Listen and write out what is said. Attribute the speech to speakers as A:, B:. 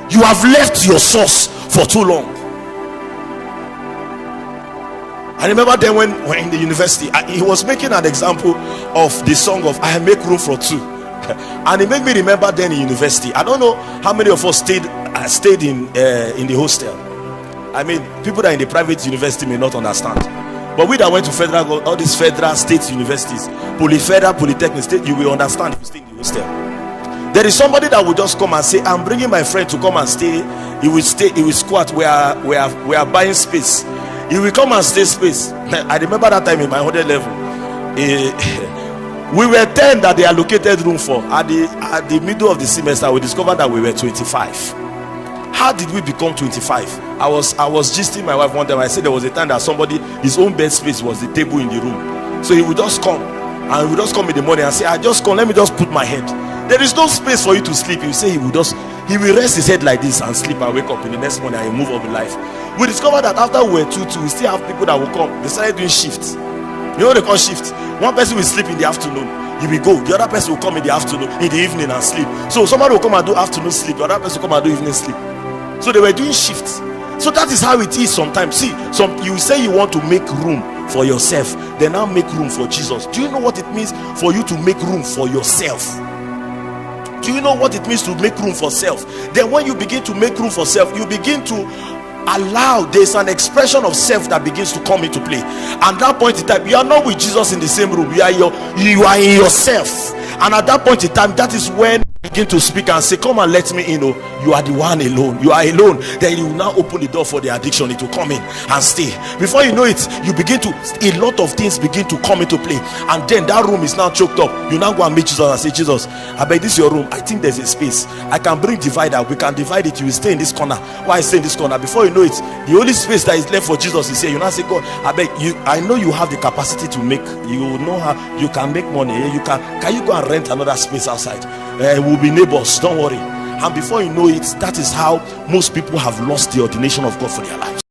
A: You have left your source for too long. I remember then when we were in the university, he was making an example of the song of I Make Room for Two. And it made me remember then in university. I don't know how many of us stayed in the hostel. I mean, people that are in the private university may not understand. But we that went to federal, all these federal state universities, polyfederal, polytechnic state, you will understand if you stay in the hostel. There is somebody that will just come and say, I'm bringing my friend to come and stay. He will squat. We are buying space. He will come and stay space. I remember that time in my 100 level. We were 10 that they allocated room for. At the middle of the semester, we discovered that we were 25. How did we become 25? I was gisting my wife one time. I said there was a time that somebody, his own bed space was the table in the room. So he would just come, and he would just come in the morning and say, I just come, let me just put my head. There is no space for you to sleep. He will say he will rest his head like this and sleep and wake up in the next morning and move on with life. We discovered that after we were 2-2, we still have people that will come. They started doing shifts. You know what they call shift? One person will sleep in the afternoon, he will go. The other person will come in the afternoon, in the evening, and sleep. So somebody will come and do afternoon sleep, the other person will come and do evening sleep. So they were doing shifts. So that is how it is sometimes. See, you say you want to make room for yourself, then now make room for Jesus. Do you know what it means for you to make room for yourself? Do you know what it means to make room for self? Then when you begin to make room for self, you begin to allow, there's an expression of self that begins to come into play. And at that point in time, you are not with Jesus in the same room. You are in yourself. And at that point in time, that is when you begin to speak and say, come and let me in. You are the one alone. You are alone. Then you will now open the door for the addiction. It will come in and stay. Before you know it, you begin to, a lot of things begin to come into play. And then that room is now choked up. You now go and meet Jesus and say, Jesus, I beg, this is your room. I think there's a space. I can bring divider. We can divide it. You will stay in this corner. Why stay in this corner? Before you know it, the only space that is left for Jesus is here. You now say, God, I beg you, I know you have the capacity to make, you know how you can make money. Can you go and rent another space outside? We'll be neighbors, don't worry. And before you know it, that is how most people have lost the ordination of God for their lives.